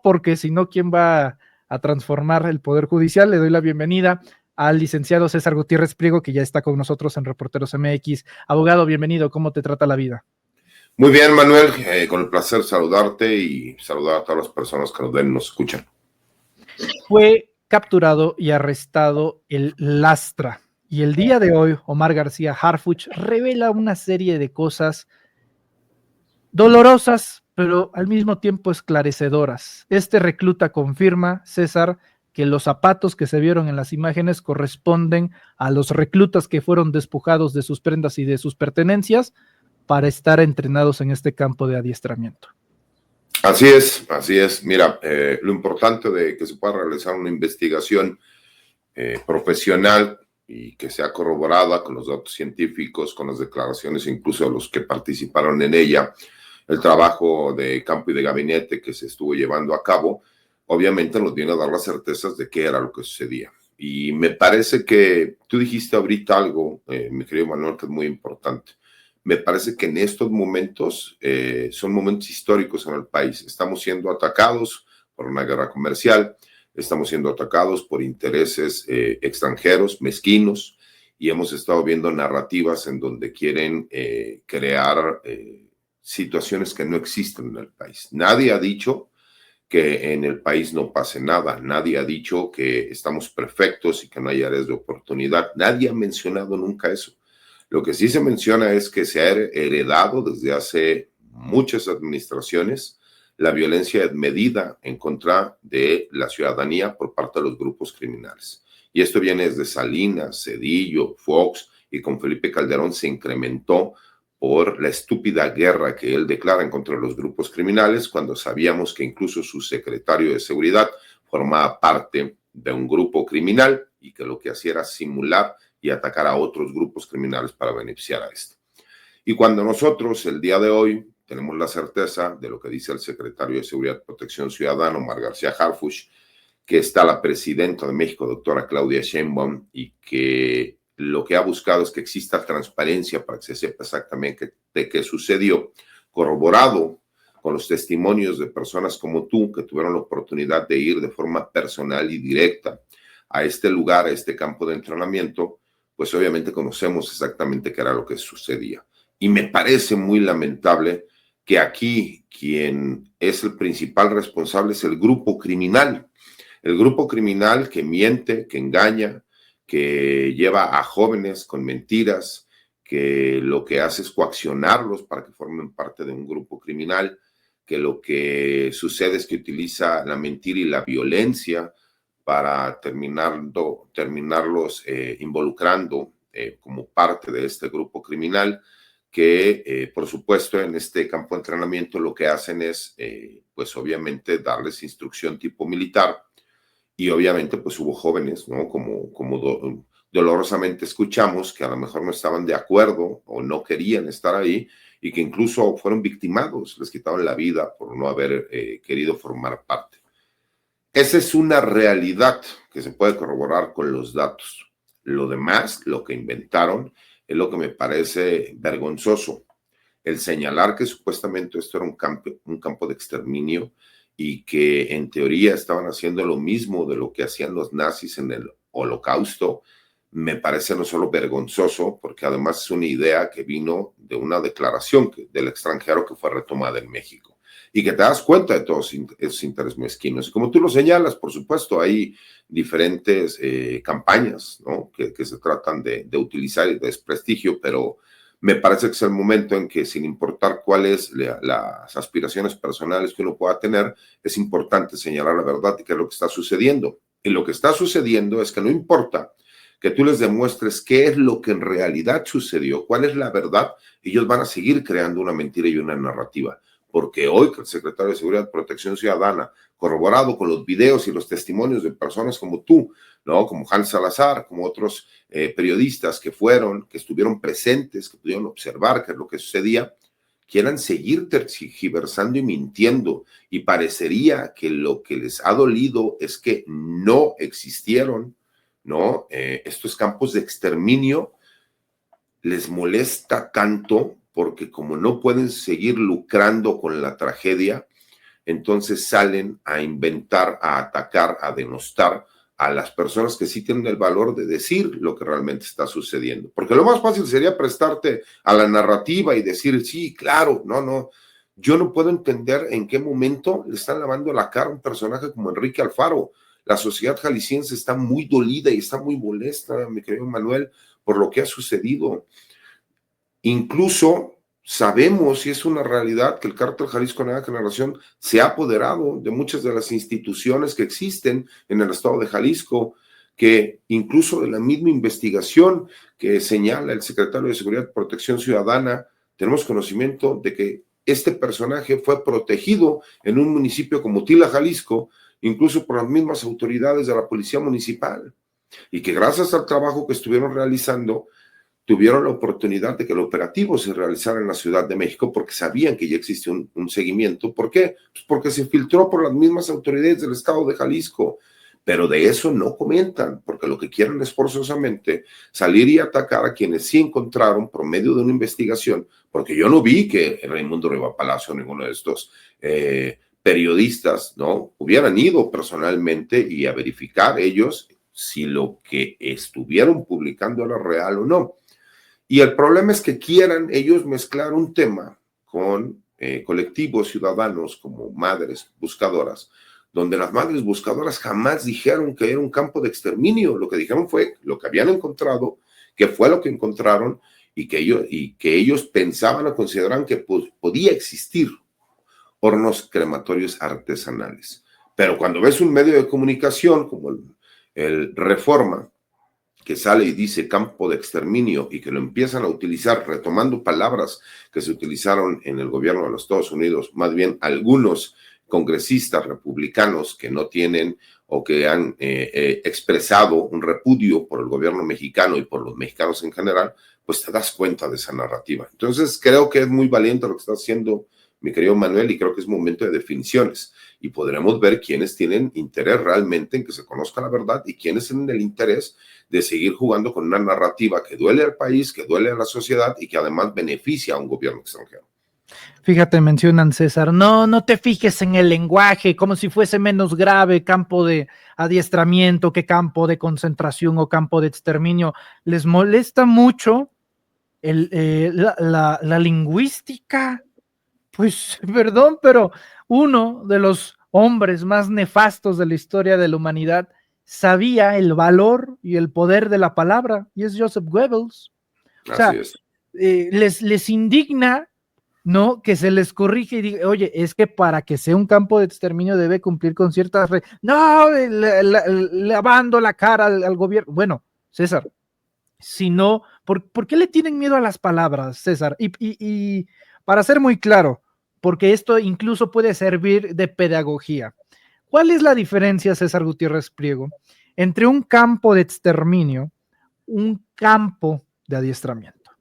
porque si no, ¿quién va a transformar el Poder Judicial? Le doy la bienvenida al licenciado César Gutiérrez Priego, que ya está con nosotros en Reporteros MX. Abogado, bienvenido, ¿cómo te trata la vida? Muy bien, Manuel, con el placer saludarte y saludar a todas las personas que nos ven y nos escuchan. Fue capturado y arrestado el Lastra, y el día de hoy Omar García Harfuch revela una serie de cosas dolorosas, pero al mismo tiempo esclarecedoras. Este recluta confirma, César, que los zapatos que se vieron en las imágenes corresponden a los reclutas que fueron despojados de sus prendas y de sus pertenencias para estar entrenados en este campo de adiestramiento. Así es. Mira, lo importante de que se pueda realizar una investigación profesional y que sea corroborada con los datos científicos, con las declaraciones incluso de los que participaron en ella, el trabajo de campo y de gabinete que se estuvo llevando a cabo, obviamente nos viene a dar las certezas de qué era lo que sucedía. Y me parece que tú dijiste ahorita algo, mi querido Manuel, que es muy importante. Me parece que en estos momentos son momentos históricos en el país. Estamos siendo atacados por una guerra comercial, estamos siendo atacados por intereses extranjeros, mezquinos, y hemos estado viendo narrativas en donde quieren crear situaciones que no existen en el país. Nadie ha dicho que en el país no pase nada. Nadie ha dicho que estamos perfectos y que no hay áreas de oportunidad. Nadie ha mencionado nunca eso. Lo que sí se menciona es que se ha heredado desde hace muchas administraciones la violencia desmedida en contra de la ciudadanía por parte de los grupos criminales. Y esto viene desde Salinas, Zedillo, Fox, y con Felipe Calderón se incrementó por la estúpida guerra que él declara en contra de los grupos criminales, cuando sabíamos que incluso su secretario de Seguridad formaba parte de un grupo criminal y que lo que hacía era simular y atacar a otros grupos criminales para beneficiar a este. Y cuando nosotros, el día de hoy, tenemos la certeza de lo que dice el secretario de Seguridad y Protección Ciudadana, Omar García Harfuch, que está la presidenta de México, doctora Claudia Sheinbaum, y que lo que ha buscado es que exista transparencia para que se sepa exactamente qué sucedió, corroborado con los testimonios de personas como tú, que tuvieron la oportunidad de ir de forma personal y directa a este lugar, a este campo de entrenamiento, pues obviamente conocemos exactamente qué era lo que sucedía. Y me parece muy lamentable que aquí quien es el principal responsable es el grupo criminal. El grupo criminal que miente, que engaña, que lleva a jóvenes con mentiras, que lo que hace es coaccionarlos para que formen parte de un grupo criminal, que lo que sucede es que utiliza la mentira y la violencia para terminarlos involucrando como parte de este grupo criminal, que por supuesto en este campo de entrenamiento lo que hacen es pues obviamente darles instrucción tipo militar. Y obviamente pues hubo jóvenes, ¿no? Como dolorosamente escuchamos que a lo mejor no estaban de acuerdo o no querían estar ahí y que incluso fueron victimados, les quitaron la vida por no haber querido formar parte. Esa es una realidad que se puede corroborar con los datos. Lo demás, lo que inventaron, es lo que me parece vergonzoso. El señalar que supuestamente esto era un campo de exterminio y que en teoría estaban haciendo lo mismo de lo que hacían los nazis en el Holocausto, me parece no solo vergonzoso, porque además es una idea que vino de una declaración del extranjero que fue retomada en México y que te das cuenta de todos esos intereses mezquinos. Y como tú lo señalas, por supuesto, hay diferentes campañas, ¿no? que se tratan de utilizar y de desprestigio, pero me parece que es el momento en que, sin importar cuáles las aspiraciones personales que uno pueda tener, es importante señalar la verdad y qué es lo que está sucediendo. Y lo que está sucediendo es que no importa que tú les demuestres qué es lo que en realidad sucedió, cuál es la verdad, ellos van a seguir creando una mentira y una narrativa. Porque hoy que el secretario de Seguridad y Protección Ciudadana, corroborado con los videos y los testimonios de personas como tú, ¿no? Como Hans Salazar, como otros periodistas que estuvieron presentes, que pudieron observar qué es lo que sucedía, quieran seguir tergiversando y mintiendo, y parecería que lo que les ha dolido es que no existieron, ¿no? Estos campos de exterminio les molesta tanto porque como no pueden seguir lucrando con la tragedia, entonces salen a inventar, a atacar, a denostar a las personas que sí tienen el valor de decir lo que realmente está sucediendo. Porque lo más fácil sería prestarte a la narrativa y decir, sí, claro, no. Yo no puedo entender en qué momento le están lavando la cara a un personaje como Enrique Alfaro. La sociedad jalisciense está muy dolida y está muy molesta, mi querido Manuel, por lo que ha sucedido. Incluso sabemos, y es una realidad, que el Cártel Jalisco Nueva Generación se ha apoderado de muchas de las instituciones que existen en el estado de Jalisco, que incluso de la misma investigación que señala el secretario de Seguridad y Protección Ciudadana, tenemos conocimiento de que este personaje fue protegido en un municipio como Tila, Jalisco, incluso por las mismas autoridades de la policía municipal, y que gracias al trabajo que estuvieron realizando, tuvieron la oportunidad de que el operativo se realizara en la Ciudad de México porque sabían que ya existe un seguimiento. ¿Por qué? Pues porque se filtró por las mismas autoridades del estado de Jalisco, pero de eso no comentan, porque lo que quieren es forzosamente salir y atacar a quienes sí encontraron por medio de una investigación, porque yo no vi que Raimundo Riva Palacio, ninguno de estos periodistas, ¿no?, hubieran ido personalmente y a verificar ellos si lo que estuvieron publicando era real o no. Y el problema es que quieran ellos mezclar un tema con colectivos ciudadanos como Madres Buscadoras, donde las Madres Buscadoras jamás dijeron que era un campo de exterminio. Lo que dijeron fue lo que habían encontrado, que fue lo que encontraron, y que ellos pensaban o consideraban que podía existir hornos crematorios artesanales. Pero cuando ves un medio de comunicación como el Reforma, que sale y dice campo de exterminio y que lo empiezan a utilizar retomando palabras que se utilizaron en el gobierno de los Estados Unidos, más bien algunos congresistas republicanos que no tienen o que han expresado un repudio por el gobierno mexicano y por los mexicanos en general, pues te das cuenta de esa narrativa. Entonces creo que es muy valiente lo que está haciendo mi querido Manuel, y creo que es momento de definiciones, y podremos ver quiénes tienen interés realmente en que se conozca la verdad y quiénes tienen el interés de seguir jugando con una narrativa que duele al país, que duele a la sociedad y que además beneficia a un gobierno extranjero. Fíjate, mencionan, César, no te fijes en el lenguaje, como si fuese menos grave campo de adiestramiento que campo de concentración o campo de exterminio. Les molesta mucho la lingüística. Pues, perdón, pero uno de los hombres más nefastos de la historia de la humanidad sabía el valor y el poder de la palabra, y es Joseph Goebbels. O sea, Así es. Les indigna, ¿no?, que se les corrige y diga, oye, es que para que sea un campo de exterminio debe cumplir con ciertas reglas. No, lavando la cara al gobierno. Bueno, César, si no, ¿por qué le tienen miedo a las palabras, César? Y para ser muy claro, porque esto incluso puede servir de pedagogía. ¿Cuál es la diferencia, César Gutiérrez Priego, entre un campo de exterminio, un campo de adiestramiento?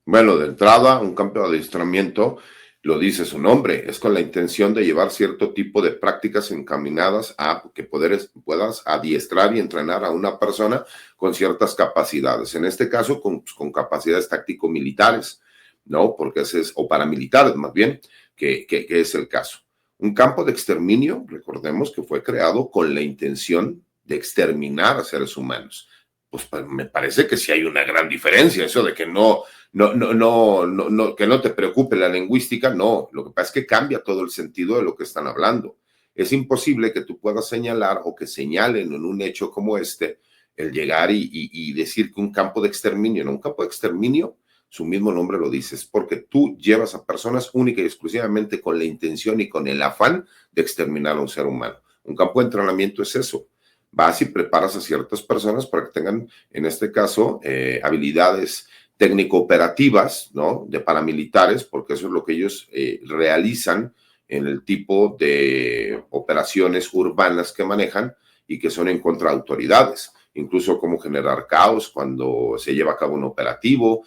Bueno, de entrada, un campo de adiestramiento, lo dice su nombre, es con la intención de llevar cierto tipo de prácticas encaminadas a que puedas adiestrar y entrenar a una persona con ciertas capacidades. En este caso, con capacidades táctico-militares, ¿no? Porque o paramilitares más bien, que es el caso. Un campo de exterminio, recordemos que fue creado con la intención de exterminar a seres humanos. Pues me parece que sí hay una gran diferencia, eso de que que no te preocupe la lingüística, no. Lo que pasa es que cambia todo el sentido de lo que están hablando. Es imposible que tú puedas señalar o que señalen en un hecho como este el llegar y decir que un campo de exterminio, no, un campo de exterminio, su mismo nombre lo dice, es porque tú llevas a personas única y exclusivamente con la intención y con el afán de exterminar a un ser humano. Un campo de entrenamiento es eso. Vas y preparas a ciertas personas para que tengan, en este caso, habilidades técnico-operativas, ¿no?, de paramilitares, porque eso es lo que ellos realizan en el tipo de operaciones urbanas que manejan y que son en contra de autoridades. Incluso cómo generar caos cuando se lleva a cabo un operativo,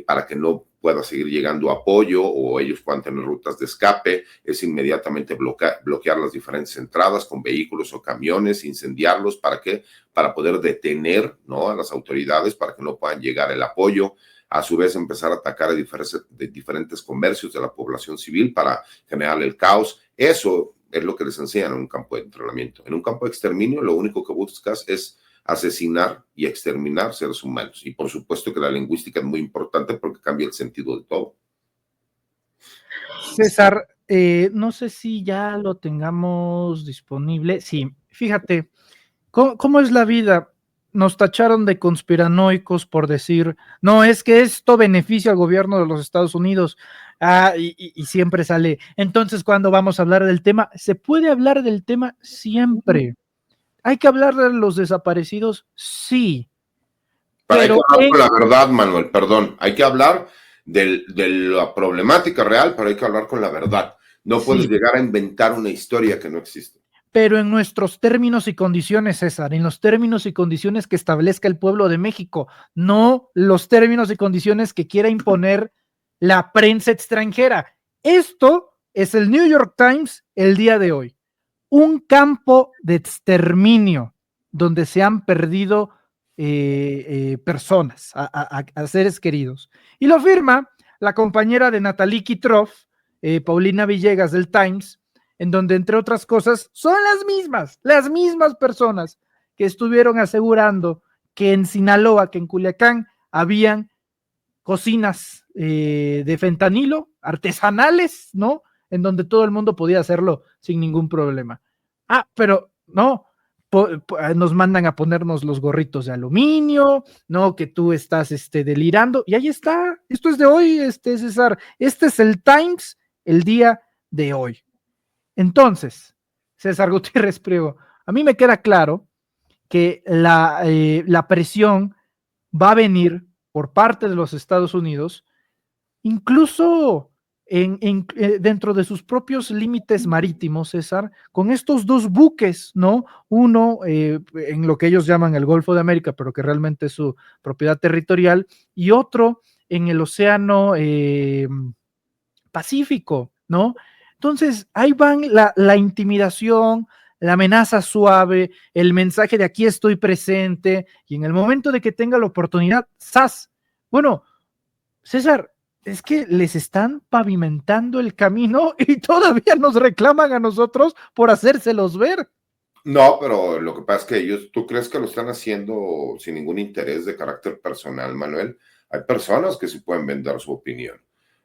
para que no pueda seguir llegando apoyo o ellos puedan tener rutas de escape, es inmediatamente bloquear las diferentes entradas con vehículos o camiones, incendiarlos, ¿para qué? Para poder detener, ¿no?, a las autoridades para que no puedan llegar el apoyo. A su vez empezar a atacar a diferentes comercios de la población civil para generar el caos. Eso es lo que les enseñan en un campo de entrenamiento. En un campo de exterminio, lo único que buscas es asesinar y exterminar seres humanos. Y por supuesto que la lingüística es muy importante porque cambia el sentido de todo. César, no sé si ya lo tengamos disponible. Sí, fíjate, ¿cómo es la vida? Nos tacharon de conspiranoicos por decir, no, es que esto beneficia al gobierno de los Estados Unidos. Y siempre sale. Entonces, ¿cuándo vamos a hablar del tema? Se puede hablar del tema siempre. ¿Hay que hablar de los desaparecidos? Sí. Pero hay que Pero hablar con la verdad, Manuel, perdón. Hay que hablar de la problemática real, pero hay que hablar con la verdad. No puedes sí, llegar a inventar una historia que no existe. pero en nuestros términos y condiciones, César, en los términos y condiciones que establezca el pueblo de México, no los términos y condiciones que quiera imponer la prensa extranjera. Esto es el New York Times el día de hoy. Un campo de exterminio donde se han perdido personas, a seres queridos. Y lo firma la compañera de Natalie Kitroff, Paulina Villegas del Times, en donde, entre otras cosas, son las mismas personas que estuvieron asegurando que en Sinaloa, que en Culiacán, habían cocinas de fentanilo artesanales, ¿no? En donde todo el mundo podía hacerlo sin ningún problema. Pero no, nos mandan a ponernos los gorritos de aluminio, no, que tú estás delirando, y ahí está, esto es de hoy, César, este es el Times el día de hoy. Entonces, César Gutiérrez Priego, a mí me queda claro que la presión va a venir por parte de los Estados Unidos, incluso dentro de sus propios límites marítimos, César, con estos dos buques, ¿no? Uno en lo que ellos llaman el Golfo de América, pero que realmente es su propiedad territorial, y otro en el Océano Pacífico, ¿no? Entonces, ahí van la intimidación, la amenaza suave, el mensaje de aquí estoy presente, y en el momento de que tenga la oportunidad, ¡zas! Bueno, César, es que les están pavimentando el camino y todavía nos reclaman a nosotros por hacérselos ver. No, pero lo que pasa es que ellos, ¿tú crees que lo están haciendo sin ningún interés de carácter personal, Manuel? Hay personas que sí pueden vender su opinión.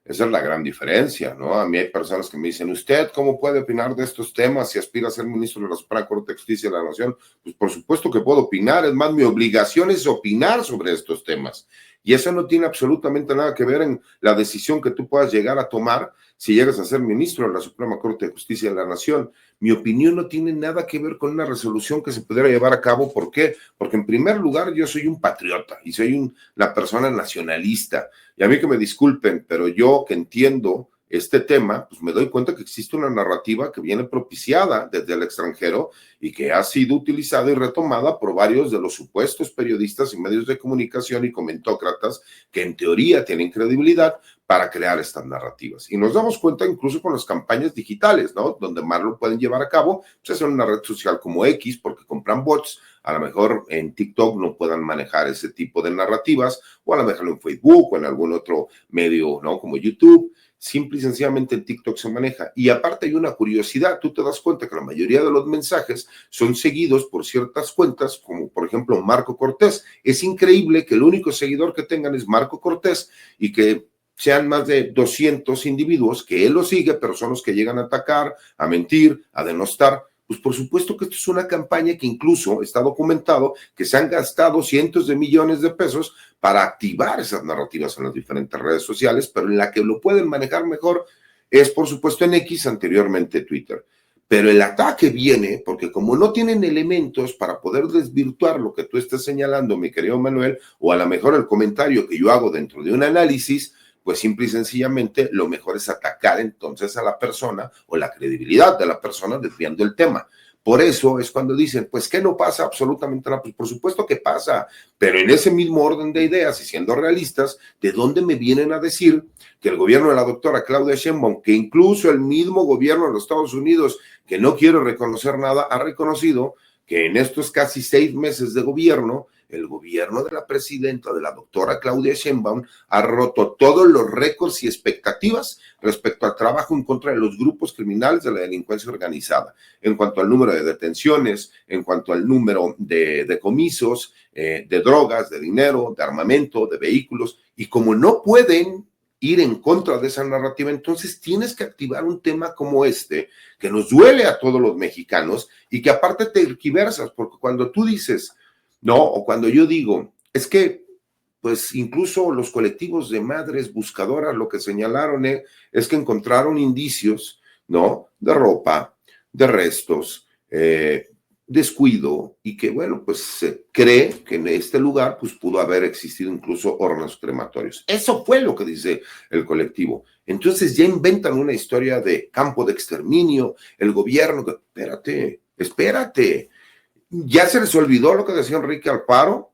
Esa es la gran diferencia, ¿no? A mí hay personas que me dicen, ¿usted cómo puede opinar de estos temas si aspira a ser ministro de la Suprema Corte de Justicia de la Nación? Pues por supuesto que puedo opinar, es más, mi obligación es opinar sobre estos temas. Y eso no tiene absolutamente nada que ver en la decisión que tú puedas llegar a tomar si llegas a ser ministro de la Suprema Corte de Justicia de la Nación. Mi opinión no tiene nada que ver con una resolución que se pudiera llevar a cabo. ¿Por qué? Porque en primer lugar yo soy un patriota y soy una persona nacionalista. Y a mí que me disculpen, pero yo que entiendo este tema, pues me doy cuenta que existe una narrativa que viene propiciada desde el extranjero y que ha sido utilizada y retomada por varios de los supuestos periodistas y medios de comunicación y comentócratas que en teoría tienen credibilidad para crear estas narrativas. Y nos damos cuenta incluso con las campañas digitales, ¿no? Donde más lo pueden llevar a cabo, pues en una red social como X, porque compran bots, a lo mejor en TikTok no puedan manejar ese tipo de narrativas, o a lo mejor en Facebook o en algún otro medio, ¿no? Como YouTube. Simple y sencillamente en TikTok se maneja. Y aparte hay una curiosidad, tú te das cuenta que la mayoría de los mensajes son seguidos por ciertas cuentas, como por ejemplo Marco Cortés. Es increíble que el único seguidor que tengan es Marco Cortés y que sean más de 200 individuos que él lo sigue, pero son los que llegan a atacar, a mentir, a denostar. Pues por supuesto que esto es una campaña que incluso está documentado que se han gastado cientos de millones de pesos para activar esas narrativas en las diferentes redes sociales, pero en la que lo pueden manejar mejor es por supuesto en X, anteriormente Twitter. Pero el ataque viene porque como no tienen elementos para poder desvirtuar lo que tú estás señalando, mi querido Manuel, o a lo mejor el comentario que yo hago dentro de un análisis, pues simple y sencillamente lo mejor es atacar entonces a la persona o la credibilidad de la persona desviando el tema. Por eso es cuando dicen, pues, ¿qué no pasa absolutamente nada? Pues por supuesto que pasa, pero en ese mismo orden de ideas y siendo realistas, ¿de dónde me vienen a decir que el gobierno de la doctora Claudia Sheinbaum, que incluso el mismo gobierno de los Estados Unidos, que no quiere reconocer nada, ha reconocido que en estos casi 6 meses de gobierno, el gobierno de la presidenta, de la doctora Claudia Sheinbaum, ha roto todos los récords y expectativas respecto al trabajo en contra de los grupos criminales de la delincuencia organizada, en cuanto al número de detenciones, en cuanto al número de decomisos, de drogas, de dinero, de armamento, de vehículos, y como no pueden ir en contra de esa narrativa, entonces tienes que activar un tema como este, que nos duele a todos los mexicanos y que aparte te tergiversas, porque cuando tú dices, no, o cuando yo digo, es que, pues incluso los colectivos de madres buscadoras lo que señalaron es que encontraron indicios, ¿no? De ropa, de restos, descuido, y que, bueno, pues se cree que en este lugar pues pudo haber existido incluso hornos crematorios. Eso fue lo que dice el colectivo. Entonces ya inventan una historia de campo de exterminio, el gobierno, espérate. Ya se les olvidó lo que decía Enrique Alfaro,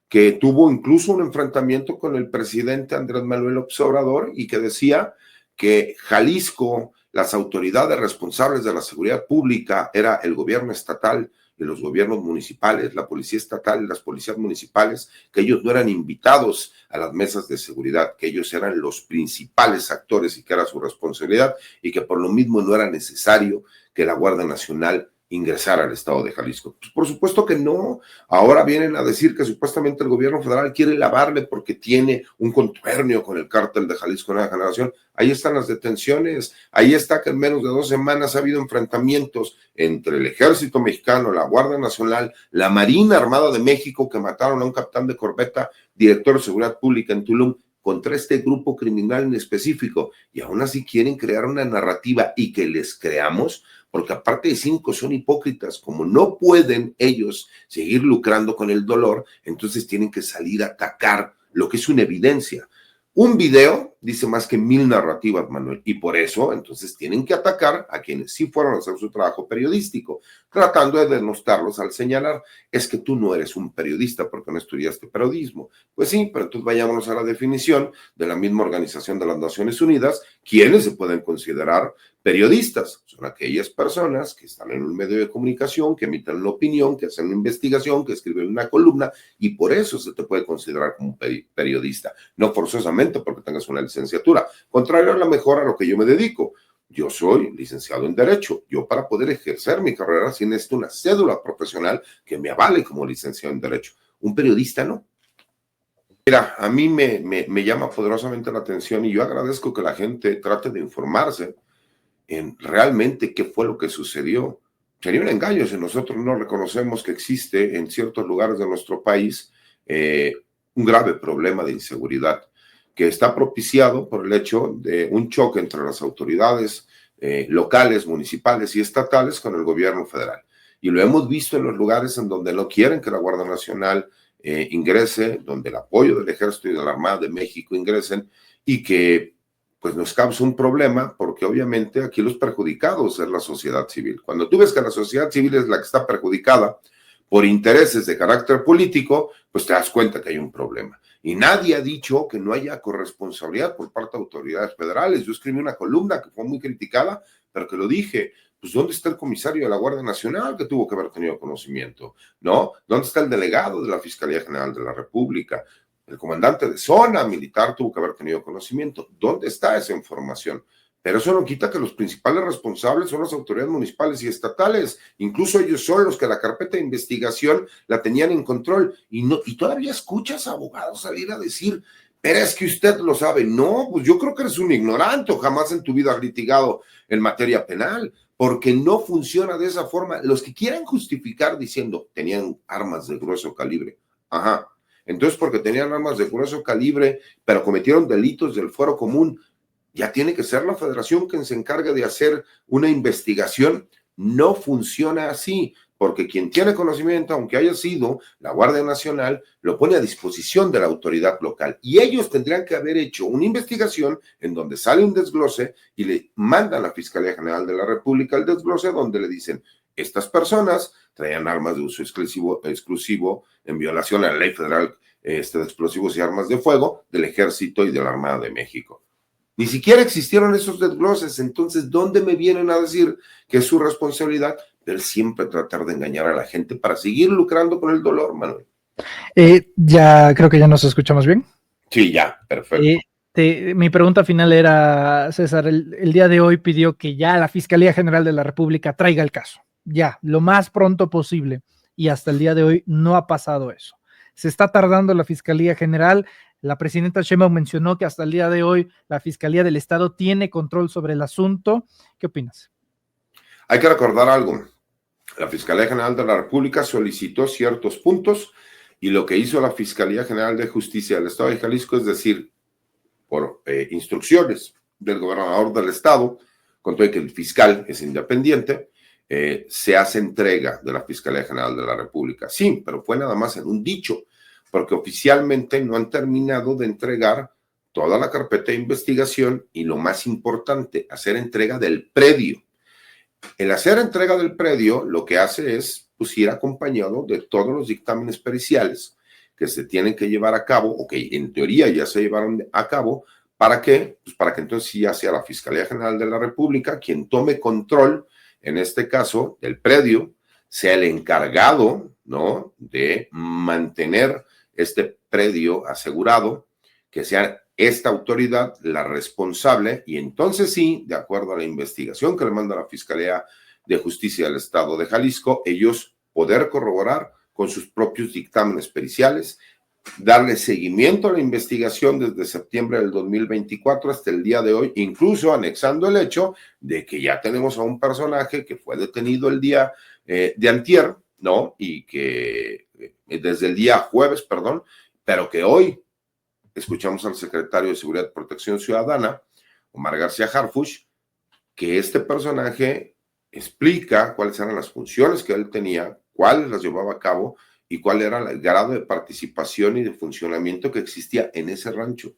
que tuvo incluso un enfrentamiento con el presidente Andrés Manuel López Obrador y que decía que Jalisco, las autoridades responsables de la seguridad pública era el gobierno estatal y los gobiernos municipales, la policía estatal y las policías municipales, que ellos no eran invitados a las mesas de seguridad, que ellos eran los principales actores y que era su responsabilidad y que por lo mismo no era necesario que la Guardia Nacional ingresar al estado de Jalisco. Pues por supuesto que no. Ahora vienen a decir que supuestamente el gobierno federal quiere lavarle porque tiene un contubernio con el cártel de Jalisco Nueva Generación. Ahí están las detenciones, ahí está que en menos de 2 semanas ha habido enfrentamientos entre el ejército mexicano, la Guardia Nacional, la Marina Armada de México, que mataron a un capitán de corbeta, director de seguridad pública en Tulum, contra este grupo criminal en específico, y aún así quieren crear una narrativa y que les creamos, porque aparte de cínicos son hipócritas, como no pueden ellos seguir lucrando con el dolor, entonces tienen que salir a atacar lo que es una evidencia. Un video dice más que 1000 narrativas, Manuel, y por eso entonces tienen que atacar a quienes sí fueron a hacer su trabajo periodístico, tratando de denostarlos al señalar, es que tú no eres un periodista porque no estudiaste periodismo. Pues sí, pero entonces vayámonos a la definición de la misma Organización de las Naciones Unidas, quienes se pueden considerar periodistas. Son aquellas personas que están en un medio de comunicación, que emiten una opinión, que hacen una investigación, que escriben una columna, y por eso se te puede considerar como periodista, no forzosamente porque tengas una licenciatura, contrario a lo mejor a lo que yo me dedico. Yo soy licenciado en Derecho. Yo para poder ejercer mi carrera sí necesito una cédula profesional que me avale como licenciado en Derecho. Un periodista no. Mira, a mí me llama poderosamente la atención y yo agradezco que la gente trate de informarse en realmente qué fue lo que sucedió. Sería un engaño si nosotros no reconocemos que existe en ciertos lugares de nuestro país un grave problema de inseguridad que está propiciado por el hecho de un choque entre las autoridades locales, municipales y estatales con el gobierno federal. Y lo hemos visto en los lugares en donde no quieren que la Guardia Nacional ingrese, donde el apoyo del Ejército y de la Armada de México ingresen y que pues nos causa un problema porque obviamente aquí los perjudicados es la sociedad civil. Cuando tú ves que la sociedad civil es la que está perjudicada por intereses de carácter político, pues te das cuenta que hay un problema. Y nadie ha dicho que no haya corresponsabilidad por parte de autoridades federales. Yo escribí una columna que fue muy criticada, pero que lo dije, pues ¿dónde está el comisario de la Guardia Nacional que tuvo que haber tenido conocimiento? ¿No? ¿Dónde está el delegado de la Fiscalía General de la República? El comandante de zona militar tuvo que haber tenido conocimiento. ¿Dónde está esa información? Pero eso no quita que los principales responsables son las autoridades municipales y estatales. Incluso ellos son los que la carpeta de investigación la tenían en control. Y todavía escuchas a abogados salir a decir, pero es que usted lo sabe. No, pues yo creo que eres un ignorante o jamás en tu vida has litigado en materia penal, porque no funciona de esa forma. Los que quieran justificar diciendo, tenían armas de grueso calibre. Ajá. Entonces, porque tenían armas de grueso calibre, pero cometieron delitos del fuero común, ya tiene que ser la federación quien se encargue de hacer una investigación. No funciona así, porque quien tiene conocimiento, aunque haya sido la Guardia Nacional, lo pone a disposición de la autoridad local. Y ellos tendrían que haber hecho una investigación en donde sale un desglose y le mandan a la Fiscalía General de la República el desglose donde le dicen, estas personas traían armas de uso exclusivo en violación a la ley federal de explosivos y armas de fuego del Ejército y de la Armada de México. Ni siquiera existieron esos desgloses, entonces, ¿dónde me vienen a decir que es su responsabilidad? Pero siempre tratar de engañar a la gente para seguir lucrando con el dolor, Manuel. Ya creo que ya nos escuchamos bien. Sí, ya, perfecto. Mi pregunta final era, César, el día de hoy pidió que ya la Fiscalía General de la República traiga el caso, ya, lo más pronto posible, y hasta el día de hoy no ha pasado eso. Se está tardando la Fiscalía General. La presidenta Sheinbaum mencionó que hasta el día de hoy la Fiscalía del Estado tiene control sobre el asunto. ¿Qué opinas? Hay que recordar algo. La Fiscalía General de la República solicitó ciertos puntos y lo que hizo la Fiscalía General de Justicia del Estado de Jalisco es decir, por instrucciones del gobernador del estado, con todo que el fiscal es independiente, se hace entrega de la Fiscalía General de la República. Sí, pero fue nada más en un dicho, porque oficialmente no han terminado de entregar toda la carpeta de investigación y lo más importante, hacer entrega del predio. El hacer entrega del predio lo que hace es pues, ir acompañado de todos los dictámenes periciales que se tienen que llevar a cabo, o que en teoría ya se llevaron a cabo. ¿Para qué? Pues para que entonces ya sea la Fiscalía General de la República quien tome control, en este caso, del predio, sea el encargado, ¿no?, de mantener este predio asegurado, que sea esta autoridad la responsable, y entonces sí, de acuerdo a la investigación que le manda la Fiscalía de Justicia del Estado de Jalisco, ellos poder corroborar con sus propios dictámenes periciales, darle seguimiento a la investigación desde septiembre del 2024 hasta el día de hoy, incluso anexando el hecho de que ya tenemos a un personaje que fue detenido el día de antier, ¿no? Y que desde el día jueves, perdón, pero que hoy escuchamos al secretario de Seguridad y Protección Ciudadana, Omar García Harfuch, que este personaje explica cuáles eran las funciones que él tenía, cuáles las llevaba a cabo y cuál era el grado de participación y de funcionamiento que existía en ese rancho.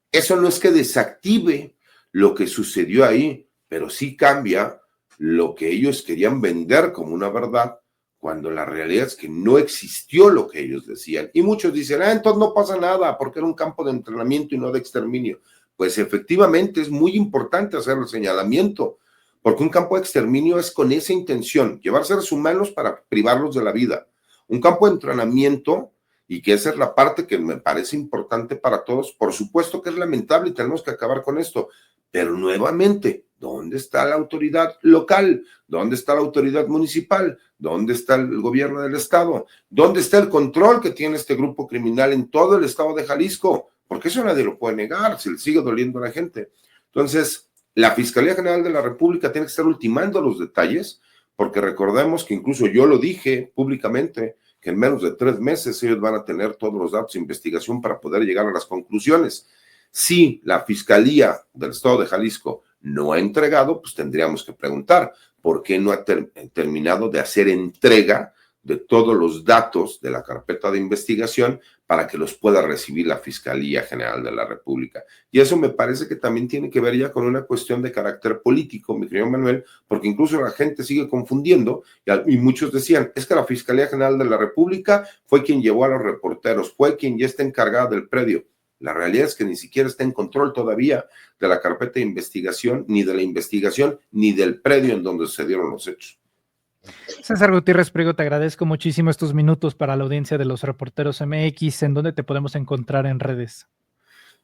Eso no es que desactive lo que sucedió ahí, pero sí cambia lo que ellos querían vender como una verdad, cuando la realidad es que no existió lo que ellos decían. Y muchos dicen, entonces no pasa nada, porque era un campo de entrenamiento y no de exterminio. Pues efectivamente es muy importante hacer el señalamiento, porque un campo de exterminio es con esa intención, llevar seres humanos para privarlos de la vida. Un campo de entrenamiento, y que esa es la parte que me parece importante para todos, por supuesto que es lamentable y tenemos que acabar con esto, pero nuevamente, ¿dónde está la autoridad local? ¿Dónde está la autoridad municipal? ¿Dónde está el gobierno del estado? ¿Dónde está el control que tiene este grupo criminal en todo el estado de Jalisco? Porque eso nadie lo puede negar, si le sigue doliendo a la gente. Entonces, la Fiscalía General de la República tiene que estar ultimando los detalles, porque recordemos que incluso yo lo dije públicamente, que en menos de 3 meses ellos van a tener todos los datos de investigación para poder llegar a las conclusiones. Si la Fiscalía del Estado de Jalisco no ha entregado, pues tendríamos que preguntar por qué no ha terminado de hacer entrega de todos los datos de la carpeta de investigación para que los pueda recibir la Fiscalía General de la República. Y eso me parece que también tiene que ver ya con una cuestión de carácter político, mi querido Manuel, porque incluso la gente sigue confundiendo y muchos decían, es que la Fiscalía General de la República fue quien llevó a los reporteros, fue quien ya está encargada del predio. La realidad es que ni siquiera está en control todavía de la carpeta de investigación, ni de la investigación, ni del predio en donde se dieron los hechos. César Gutiérrez Priego, te agradezco muchísimo estos minutos para la audiencia de los Reporteros MX. ¿En dónde te podemos encontrar en redes?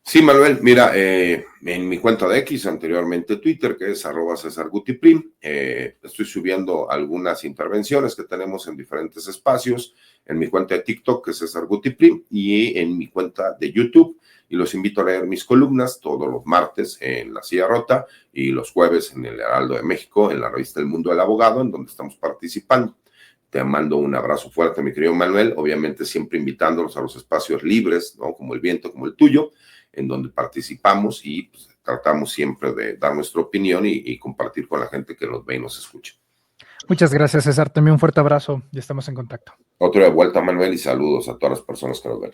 Sí, Manuel, mira, en mi cuenta de X, anteriormente Twitter, que es @CésarGutiPrim, estoy subiendo algunas intervenciones que tenemos en diferentes espacios, en mi cuenta de TikTok, que es César Gutiprim, y en mi cuenta de YouTube, y los invito a leer mis columnas todos los martes en La Silla Rota y los jueves en el Heraldo de México, en la revista El Mundo del Abogado, en donde estamos participando. Te mando un abrazo fuerte, mi querido Manuel, obviamente siempre invitándolos a los espacios libres, ¿no?, como el viento, como el tuyo, en donde participamos y pues, tratamos siempre de dar nuestra opinión y compartir con la gente que nos ve y nos escucha. Muchas gracias, César. También un fuerte abrazo y estamos en contacto. Otro de vuelta, Manuel, y saludos a todas las personas que nos ven.